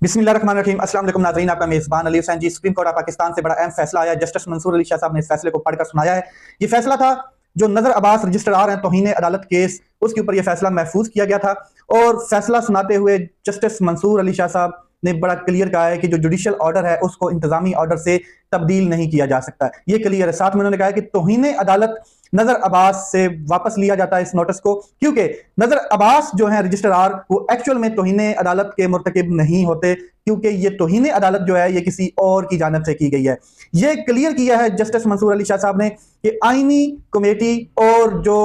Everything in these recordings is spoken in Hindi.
बिस्मिल्लाहिर्रहमानिर्रहीम। अस्सलाम वालेकुम नाज़रीन, आपका मेज़बान अली हुसैन जी। सुप्रीम कोर्ट ऑफ पाकिस्तान से बड़ा अहम फैसला आया। जस्टिस मंसूर अली शाह साहब ने इस फैसले को पढ़कर सुनाया है। ये फैसला था जो नज़र अब्बास रजिस्ट्रार हैं तौहीन अदालत केस, उसके ऊपर यह फैसला महफूज किया गया था। और फैसला सुनाते हुए जस्टिस मंसूर अली शाह साहब ने बड़ा क्लियर कहा है कि जो जुडिशियल ऑर्डर है उसको इंतजामी ऑर्डर से तब्दील नहीं किया जा सकता। ये क्लियर है। साथ में उन्होंने कहा है कि तौहीन अदालत नजर अब्बास से वापस लिया जाता है इस नोटिस को, क्योंकि नजर अब्बास जो है रजिस्ट्रार वो एक्चुअल में तौहीन अदालत के मुर्तकिब नहीं होते, क्योंकि ये तौहीन अदालत जो है ये किसी और की जानिब से की गई है। ये क्लियर किया है जस्टिस मंसूर अली शाह साहब ने कि आईनी कमेटी और जो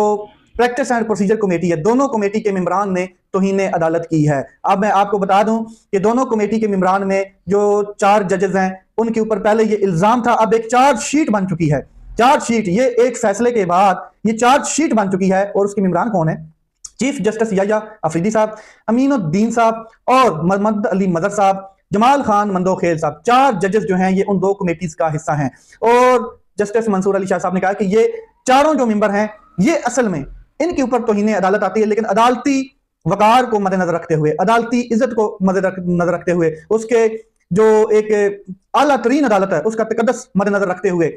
प्रैक्टिस एंड प्रोसीजर कमेटी है, दोनों कमेटी के मेंबरान ने तौहीन अदालत की है। अब मैं आपको बता दूं कि दोनों कमेटी के मेंबरान में जो 4 जजेस हैं उनके ऊपर पहले ये इल्जाम था, अब एक चार्जशीट बन चुकी है। चार्जशीट, ये एक फैसले के बाद ये चार्जशीट बन चुकी है। और उसके मेंबरान कौन है? चीफ जस्टिस याह्या अफरीदी साहब, अमीनुद्दीन साहब और मोहम्मद अली मदर साहब, जमाल खान मंदोखेल साहब। 4 जजेस जो हैं ये उन 2 कमेटीज का हिस्सा हैं। और जस्टिस मंसूर अली शाह साहब ने कहा कि ये चारों जो मेंबर हैं ये असल में इनके ऊपर तौहीन अदालत आती है, लेकिन अदालती वकार को मद्देनजर रखते हुए, अदालती इज्जत को मद्देनजर रखते हुए, उसके जो एक आला तरीन अदालत है उसका तकद्दुस मद्देनजर रखते हुए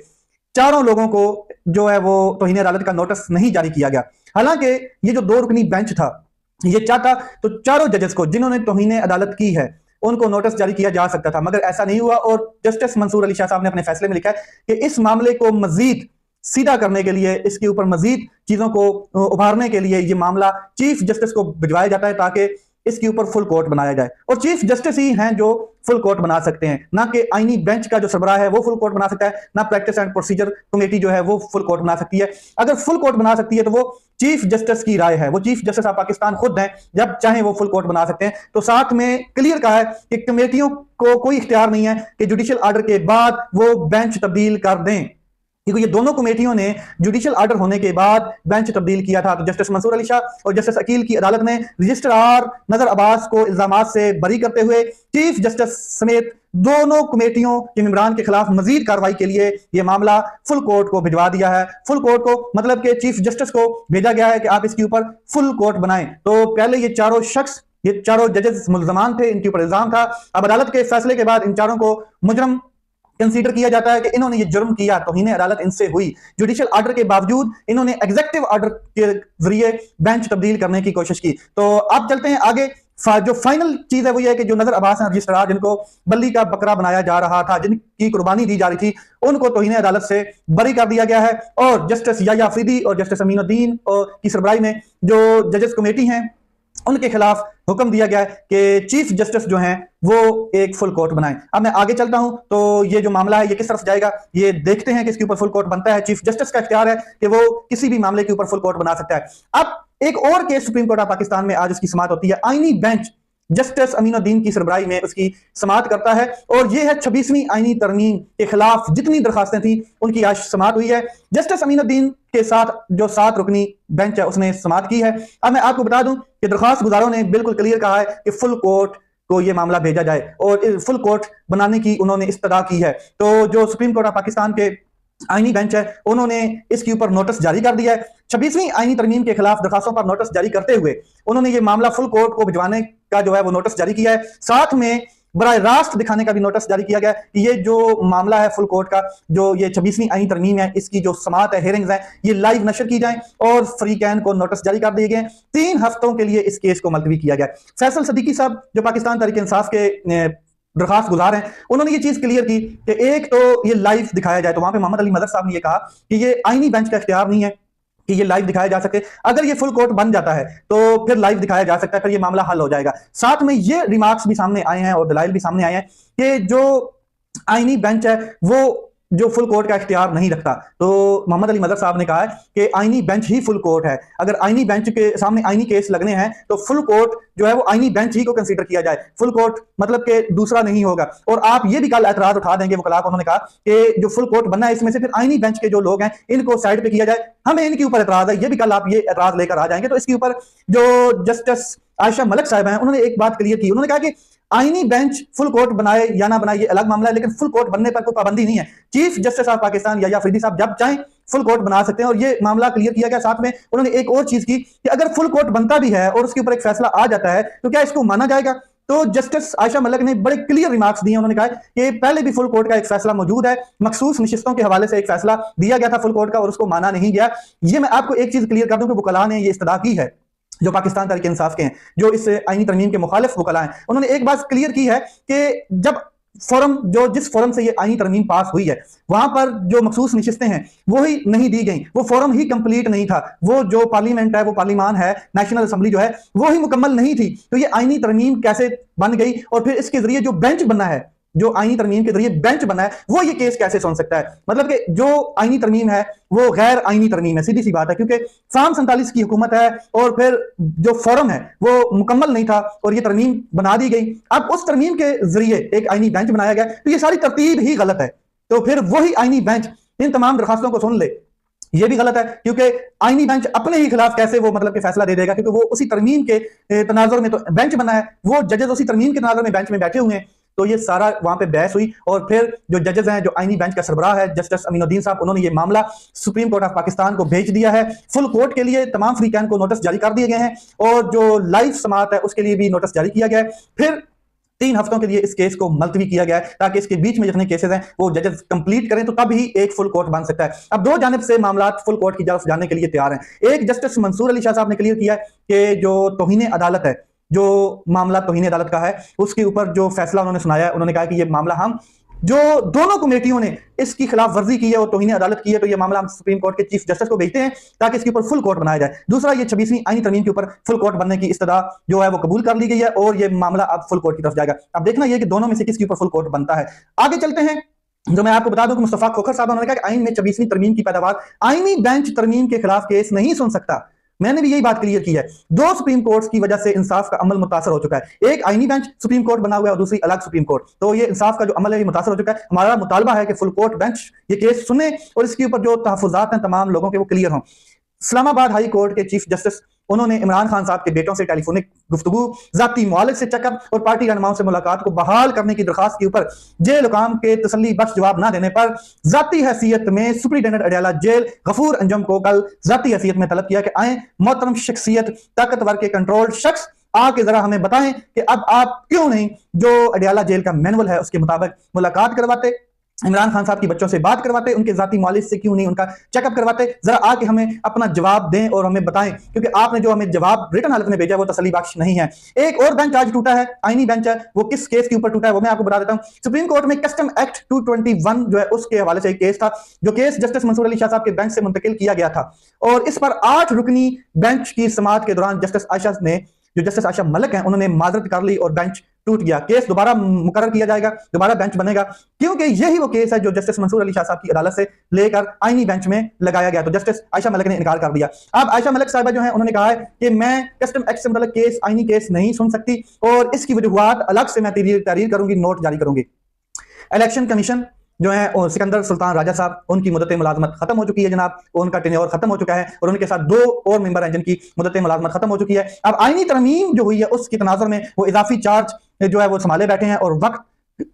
चारों लोगों को जो है वो तौहीन अदालत का नोटिस नहीं जारी किया गया। हालांकि ये जो 2 रुकनी बेंच था ये चाहता तो चारों जजेस को जिन्होंने तौहीन अदालत की है उनको नोटिस जारी किया जा सकता था, मगर ऐसा नहीं हुआ। और जस्टिस मंसूर अली शाह साहब ने अपने फैसले में लिखा है कि इस मामले को मजीद सीधा करने के लिए, इसके ऊपर मजीद चीजों को उभारने के लिए ये मामला चीफ जस्टिस को भिजवाया जाता है ताकि इसके ऊपर फुल कोर्ट बनाया जाए। और चीफ जस्टिस ही हैं जो फुल कोर्ट बना सकते हैं, ना कि आईनी बेंच का जो सरबराह है वो फुल कोर्ट बना सकता है, ना प्रैक्टिस एंड प्रोसीजर कमेटी जो है वो फुल कोर्ट बना सकती है। अगर फुल कोर्ट बना सकती है तो वो चीफ जस्टिस की राय है, वो चीफ जस्टिस ऑफ पाकिस्तान खुद हैं, जब चाहे वो फुल कोर्ट बना सकते हैं। तो साथ में क्लियर कहा है कि कमेटियों को कोई इख्तियार नहीं है कि जुडिशियल ऑर्डर के बाद वो बेंच तब्दील कर दें, क्योंकि ये दोनों कमेटियों ने जुडिशियल ऑर्डर होने के बाद बेंच तब्दील किया था। तो जस्टिस मंसूर अली शाह और जस्टिस अकील की अदालत ने रजिस्ट्रार नजर अब्बास को इल्जामात से बरी करते हुए चीफ जस्टिस समेत दोनों कमेटियों के मेंबरान के खिलाफ मजीद कार्रवाई के लिए यह मामला फुल कोर्ट को भिजवा दिया है। फुल कोर्ट को मतलब कि चीफ जस्टिस को भेजा गया है कि आप इसके ऊपर फुल कोर्ट बनाएं। तो पहले ये चारों शख्स, ये चारों जजेस मुल्जमान थे, इनके ऊपर इल्जाम था। अब अदालत के फैसले के बाद इन चारों को मुजरम कंसीडर किया जाता है कि इन्होंने ये जुर्म किया, तौहीन अदालत इनसे हुई। जुडिशियल ऑर्डर के बावजूद इन्होंने एग्जीक्यूटिव ऑर्डर के जरिए बेंच तब्दील करने की कोशिश की। तो अब चलते हैं आगे। जो फाइनल चीज है वो ये है कि जो नजर अब्बास रजिस्ट्रार जिनको बल्ली का बकरा बनाया जा रहा था, जिनकी कुर्बानी दी जा रही थी, उनको तौहीन अदालत से बरी कर दिया गया है। और जस्टिस याह्या अफरीदी और जस्टिस अमीनुद्दीन की सरबराही में जो जजेस कमेटी हैं उनके खिलाफ हुक्म दिया गया है कि चीफ जस्टिस जो हैं वो एक फुल कोर्ट बनाएं। अब मैं आगे चलता हूं तो ये जो मामला है ये किस तरफ जाएगा ये देखते हैं कि इसके ऊपर फुल कोर्ट बनता है। चीफ जस्टिस का इख्तियार है कि वो किसी भी मामले के ऊपर फुल कोर्ट बना सकता है। अब एक और case supreme court of Pakistan में आज उसकी समाअत होती है। आईनी बेंच जस्टिस अमीनुद्दीन की सरबराही में उसकी समाअत करता है और यह है 26वीं आईनी तरमीम के खिलाफ जितनी दरखास्तें थी उनकी आज समाअत हुई है। जस्टिस अमीनुद्दीन के साथ जो 7 रुकनी बेंच है उसने समाअत की है। अब मैं आपको बता दूं कि दरखास्त गुजारों ने बिल्कुल क्लियर कहा है कि फुल कोर्ट को यह मामला भेजा जाए और फुल कोर्ट बनाने की उन्होंने इस्तदा की है। तो जो सुप्रीम कोर्ट ऑफ पाकिस्तान के आईनी बेंच है उन्होंने इसके ऊपर नोटिस जारी कर दिया है। 26वीं आईनी तरमीम के खिलाफ दरखास्तों पर नोटिस जारी करते हुए उन्होंने ये मामला फुल कोर्ट को भिजवाने का जो है वो नोटिस जारी किया है। साथ में बराह रास्त दिखाने का भी नोटिस जारी किया गया कि ये जो मामला है फुल कोर्ट का, जो ये 26वीं आईनी तरमीम है, इसकी जो समाअत है, हेयरिंग्स है, ये लाइव नशर की जाए। और फ्रीकैन को नोटिस जारी कर दिए गए। 3 हफ्तों के लिए इस केस को मुलतवी किया गया। फैसल सदीकी साहब जो पाकिस्तान तहरीक इंसाफ के दरखास्त गुजार हैं, उन्होंने ये चीज क्लियर की कि एक तो ये लाइव दिखाया जाए। तो वहां पे मोहम्मद अली मदर साहब ने ये कहा कि ये आईनी बेंच का इख्तियार नहीं है कि ये लाइव दिखाया जा सके। अगर ये फुल कोर्ट बन जाता है तो फिर लाइव दिखाया जा सकता है, फिर ये मामला हल हो जाएगा। साथ में ये रिमार्क्स भी सामने आए हैं और दलाइल भी सामने आए हैं कि जो आईनी बेंच है वो जो फुल कोर्ट का इख्तियार नहीं रखता। तो मोहम्मद अली मदर साहब ने कहा है कि आईनी बेंच ही फुल कोर्ट है। अगर आईनी बेंच के सामने आईनी केस लगने हैं तो फुल कोर्ट जो है वो आईनी बेंच ही को कंसीडर किया जाए। फुल कोर्ट मतलब कि दूसरा नहीं होगा। और आप ये भी कल एतराज उठा देंगे वकला को, उन्होंने कहा कि जो फुल कोर्ट बनना है इसमें से फिर आईनी बेंच के जो लोग हैं इनको साइड पे किया जाए, हमें इनके ऊपर एतराज है। ये भी कल आप ये एतराज लेकर आ जाएंगे। तो इसके ऊपर जो जस्टिस आयशा मलिक साहब हैं उन्होंने एक बात क्लियर की। उन्होंने कहा कि आईनी बेंच फुल कोर्ट बनाए या ना बनाए ये अलग मामला है, लेकिन फुल कोर्ट बनने पर कोई पाबंदी नहीं है। Chief justice of Pakistan Yahya Afridi साहब जब चाहें फुल कोर्ट बना सकते हैं और ये मामला क्लियर किया गया। साथ में उन्होंने एक और चीज की कि अगर फुल कोर्ट बनता भी है और उसके ऊपर एक फैसला आ जाता है तो क्या इसको माना जाएगा तो जस्टिस आयशा मलिक ने बड़े क्लियर रिमार्क्स दिए। उन्होंने कहा कि पहले भी फुल कोर्ट का एक फैसला मौजूद है, मखसूस नशिस्तों के हवाले से एक फैसला दिया गया था फुल कोर्ट का और उसको माना नहीं गया। ये मैं आपको एक चीज क्लियर कर दूं कि वकला ने ये इस्तदा की है, जो पाकिस्तान तहरीक इंसाफ के हैं, जो इस आईनी तरमीम के मुखालिफ वकला हैं, उन्होंने एक बात क्लियर की है कि जब फोरम जिस फोरम से ये आईनी तरमीम पास हुई है वहां पर जो मखसूस नशिस्तें हैं वो ही नहीं दी गई, वो फोरम ही कंप्लीट नहीं था, वो जो पार्लियामेंट है, वो पार्लिमान है, नेशनल असेंबली जो है वो ही मुकम्मल नहीं थी। तो ये आईनी तरमीम कैसे बन गई और फिर इसके जरिए जो बेंच बनना है, जो आईनी तरमीम के जरिए बेंच बना है, वो ये केस कैसे सुन सकता है? मतलब कि जो आईनी तरमीम है वो गैर आईनी तरमीम है, सीधी सी बात है, क्योंकि फार्म 47 की हुकूमत है और फिर जो फोरम है वो मुकम्मल नहीं था और ये तरमीम बना दी गई। अब उस तरमीम के जरिए एक आईनी बेंच बनाया गया, तो ये सारी तरतीब ही गलत है। तो फिर वही आईनी बेंच इन तमाम दरखास्तों को सुन ले, ये भी गलत है, क्योंकि आईनी बेंच अपने ही खिलाफ कैसे वो मतलब कि फैसला दे देगा, क्योंकि वो उसी तरमीम के तनाजुर में तो बेंच बना है, वो जजेस उसी तरमीम के तनाजुर में बेंच में बैठे हुए हैं। तो ये सारा वहां पे बहस हुई और फिर जो जजेस हैं, जो आईनी बेंच का सरबराह है जस्टिस अमीनुद्दीन साहब, उन्होंने ये मामला सुप्रीम कोर्ट ऑफ पाकिस्तान को भेज दिया है। फुल कोर्ट के लिए तमाम फ्रीकैन को नोटिस जारी कर दिए गए हैं और जो लाइव समाअत है उसके लिए भी नोटिस जारी किया गया है। फिर 3 हफ्तों के लिए इस केस को मुलतवी किया गया है ताकि इसके बीच में जितने केसेस हैं वो जजेस कंप्लीट करें, तो तब ही एक फुल कोर्ट बन सकता है। अब दो जानिब से मामला फुल कोर्ट की तरफ जाने के लिए तैयार हैं। एक जस्टिस मंसूर अली शाह साहब ने क्लियर किया है कि जो तौहीन अदालत है, जो मामला तौहीन अदालत का है, उसके ऊपर जो फैसला उन्होंने सुनाया है, उन्होंने कहा कि ये मामला हम जो दोनों कमेटियों ने इसकी खिलाफ वर्जी की है और तौहीन अदालत की है, तो ये मामला हम सुप्रीम कोर्ट के चीफ जस्टिस को भेजते हैं ताकि इसके ऊपर फुल कोर्ट बनाया जाए। दूसरा, ये 26वीं आईनी तरमीम के ऊपर फुल कोर्ट बनने की इस्तदा जो है वो कबूल कर ली गई है और ये मामला अब फुल कोर्ट की तरफ जाएगा। अब देखना यह कि दोनों में से किसके ऊपर फुल कोर्ट बनता है। आगे चलते हैं, जो मैं आपको बता दूं कि मुस्तफा खोखर साहब उन्होंने कहा कि आईन में 26वीं तरमीम की पैदावार आईनी बेंच तरमीम के खिलाफ केस नहीं सुन सकता। मैंने भी यही बात क्लियर की है। 2 सुप्रीम कोर्ट्स की वजह से इंसाफ का अमल मुतासर हो चुका है। एक आईनी बेंच सुप्रीम कोर्ट बना हुआ है और दूसरी अलग सुप्रीम कोर्ट, तो ये इंसाफ का जो अमल है ये मुतासर हो चुका है। हमारा मुतालबा है कि फुल कोर्ट बेंच ये केस सुने और इसके ऊपर जो तहफुजात हैं तमाम लोगों के वो क्लियर हों। इस्लामाबाद हाई कोर्ट के चीफ जस्टिस उन्होंने इमरान खान साहब के बेटों से टेलीफोनिक गुफ्तगू, जाती मुआलिज से चेकअप और पार्टी रहनुमाओं से मुलाकात को बहाल करने की दरखास्त के ऊपर जेल हुकाम के तसल्ली बख्श जवाब न देने पर जाती हैसियत में सुप्रीटेंडेंट अडयाला जेल गफूर अंजुम को कल जाती हैसियत में तलब किया कि आए मोहतरम शख्सियत, ताकतवर के कंट्रोल्ड शख्स, आके जरा हमें बताएं कि अब आप क्यों नहीं जो अडयाला जेल का मैनुअल है उसके मुताबिक मुलाकात करवाते, इमरान खान साहब की बच्चों से बात करवाते, उनके जाती मालिक से क्यों नहीं उनका चेकअप करवाते। जरा आके हमें अपना जवाब दें और हमें बताएं, क्योंकि आपने जो हमें जवाब रिटन हालत में भेजा वो तसल्ली बख्श नहीं है। एक और बेंच आज टूटा है, आईनी बेंच है, वो किस केस के ऊपर टूटा है वो मैं आपको बता देता हूं। सुप्रीम कोर्ट में कस्टम एक्ट 221 जो है उसके हवाले से एक केस था, जो केस जस्टिस मंसूर अली शाह साहब के बेंच से मुंतकिल किया गया था और इस पर 8 रुकनी बेंच की समाअत के दौरान जस्टिस आयशा मलिक हैं, उन्होंने माजरत कर ली और बेंच टूट गया। केस दोबारा मुकर्रर किया जाएगा, दोबारा बेंच बनेगा, क्योंकि यही वो केस है जो जस्टिस मंसूर अली शाह साहब की अदालत से लेकर आईनी बेंच में लगाया गया। तो जस्टिस आयशा मलिक ने इनकार कर दिया। अब आयशा मलिक साहिबा जो है उन्होंने कहा है कि मैं कस्टम एक्ट से मतलब केस, आईनी केस नहीं सुन सकती और इसकी वजूहात अलग से मैं तहरीर करूंगी, नोट जारी करूंगी। इलेक्शन कमीशन जो है और सिकंदर सुल्तान राजा साहब, उनकी मुद्दत मुलाजमत खत्म हो चुकी है जनाब, उनका टेन्योर खत्म हो चुका है और उनके साथ 2 और मेंबर हैं जिनकी मुद्दत मुलाजमत खत्म हो चुकी है। अब आईनी तरमीम जो हुई है उसके तनाजुर में वो इजाफी चार्ज जो है वो संभाले बैठे हैं और वक्त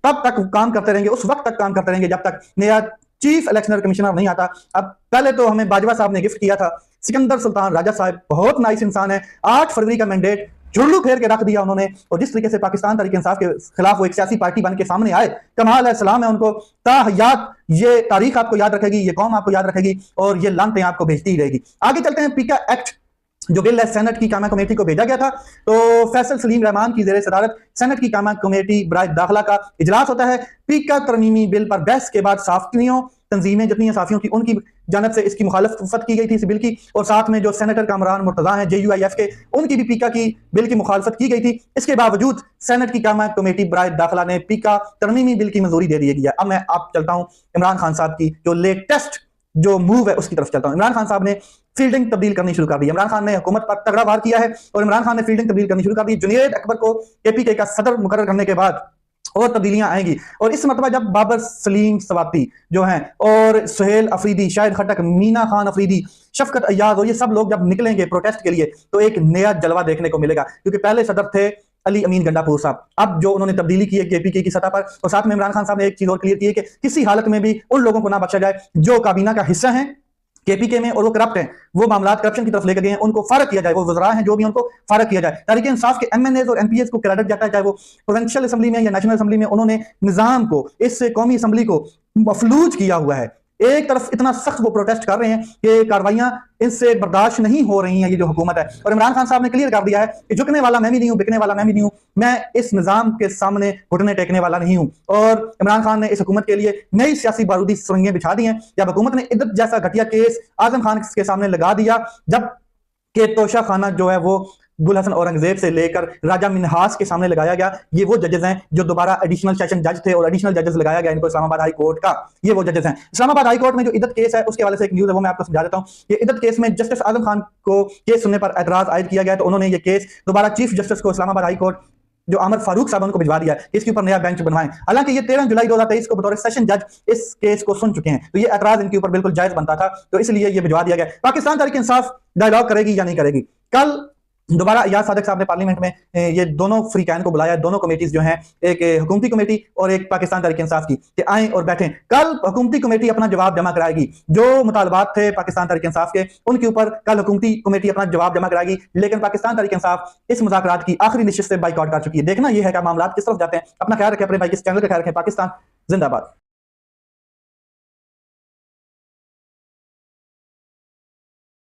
तब तक काम करते रहेंगे, उस वक्त तक काम करते रहेंगे जब तक नया चीफ इलेक्शनर कमिश्नर नहीं आता। अब पहले तो हमें बाजवा साहब ने गिफ्ट किया था, सिकंदर सुल्तान राजा साहब बहुत नाइस इंसान है, 8 फरवरी का मैंडेट जुल्लू फेर के रख दिया उन्होंने और जिस तरीके से पाकिस्तान तहरीक इंसाफ के खिलाफ वो एक सियासी पार्टी बन के सामने आए, कमाल है, सलाम है उनको, ताहयात ये तारीख आपको याद रखेगी, ये कौम आपको याद रखेगी और ये लानतें आपको भेजती ही रहेगी। आगे चलते हैं, पीका एक्ट जो बिल है सेनेट की कामा कमेटी को भेजा गया था, तो फैसल सलीम रहमान की जेर सदारत सेनेट की कामा कमेटी बराए दाखिला का इजलास होता है। पीका तरमीमी बिल पर बहस के बाद साफियों तंजीमें जितनी हैं साफियों की, उनकी जानब से इसकी मुखालफत की गई थी इस बिल की और साथ में जो सेनेटर कामरान मुर्तजा हैं JUIF के, उनकी भी पीका की बिल की मुखालफत की गई थी। इसके बावजूद सेनेट की कामा कमेटी बराए दाखिला ने पीका तरमीमी बिल की मंजूरी दे दी है। अब मैं आप चलता हूं इमरान खान साहब की जो लेटेस्ट जो मूव है उसकी तरफ चलता हूं। इमरान खान साहब ने फील्डिंग तब्दील करनी शुरू कर दी। इमरान खान ने हुकूमत पर तगड़ा वार किया है और इमरान खान ने फील्डिंग तब्दील करनी शुरू कर दी। जुनैद अकबर को KPK का सदर मुकर्रर करने के बाद और तब्दीलियां आएंगी और इस मरतबा जब बाबर सलीम सवाती जो हैं और सुहेल अफरीदी, शाहिद खटक, मीना खान अफरीदी, शफकत अय्याज और ये सब लोग जब निकलेंगे प्रोटेस्ट के लिए तो एक नया जलवा देखने को मिलेगा, क्योंकि पहले सदर थे अली अमीन गंडापुर साहब, अब जो उन्होंने तब्दीली की है KPK की सतह पर। और साथ में इमरान खान साहब ने एक चीज और क्लियर की है कि किसी हालत में भी उन लोगों को ना बख्शा जाए जो काबीना का हिस्सा हैं केपीके में और वो करप्ट हैं, वो मामला करप्शन की तरफ लेकर गए हैं, उनको फारग किया जाए, वो वज़रा हैं जो भी उनको फारग किया जाए। तहरीक इंसाफ के एमएनएज और एमपीएस को क्रेडिट जाता है, चाहे वो प्रोविंशियल असेंबली में या नेशनल असेंबली में, उन्होंने निजाम को, इस कौमी असेंबली को मफलूज किया हुआ है। एक तरफ इतना सख्त वो प्रोटेस्ट कर रहे हैं कि कार्रवाइयां इनसे बर्दाश्त नहीं हो रही हैं, ये जो हुकूमत है। और इमरान खान साहब ने क्लियर कर दिया है कि झुकने वाला मैं भी नहीं हूं, बिकने वाला मैं भी नहीं हूं, मैं इस निजाम के सामने घुटने टेकने वाला नहीं हूं। और इमरान खान ने इस हुकूमत के लिए नई सियासी बारूदी सुरंगें बिछा दी हैं। जब हुकूमत ने इद्दत जैसा घटिया केस आजम खान के सामने लगा दिया, जब के तोशा खाना जो है वो गुल हसन औरंगजेब से लेकर राजा मिन्हास के सामने लगाया गया, ये वो जजेस हैं जो दोबारा एडिशनल सेशन जज थे और एडिशनल जजेस लगाया गया इनको इस्लामाबाद हाई कोर्ट का, ये वो जजेस हैं। इस्लामाबाद हाई कोर्ट में जो इद्दत केस है उसके हवाले से एक न्यूज़ है, वो मैं आपको समझा देता हूं। ये इद्दत केस में जस्टिस आजम खान को केस सुनने पर एतराज आयद किया गया, तो उन्होंने ये केस दोबारा चीफ जस्टिस को इस्लामाबाद हाई कोर्ट जो अमर फारूक साहब उनको भिजवा दिया है, इसके ऊपर नया बेंच बनवाएं। हालांकि ये 13 जुलाई 2023 को बतौर सेशन जज इस केस को सुन चुके हैं, तो ये एतराज इनके ऊपर बिल्कुल जायज बनता था, तो इसलिए ये भिजवा दिया गया। पाकिस्तान तहरीक इंसाफ डायलॉग करेगी या नहीं करेगी? कल दोबारा अयाज सादिक साहब ने पार्लियामेंट में ये दोनों फ्री कैन को बुलाया, दोनों कमेटीज जो हैं, एक हुकूमती कमेटी और एक पाकिस्तान तहरीक इंसाफ की, कि आएं और बैठें। कल हुकूमती कमेटी अपना जवाब जमा कराएगी, जो मुतालबात थे पाकिस्तान तहरीक इंसाफ के उनके ऊपर कल हुकूमती कमेटी अपना जवाब जमा कराएगी। लेकिन पाकिस्तान तहरीक इंसाफ इस मुज़ाकरात की आखिरी नशिस्त से बाइकआउट कर चुकी है। देखना यह है कि मामला किस तरफ जाते हैं। अपना ख्याल रखें, अपने भाई के चैनल का ख्याल रखें। पाकिस्तान जिंदाबाद।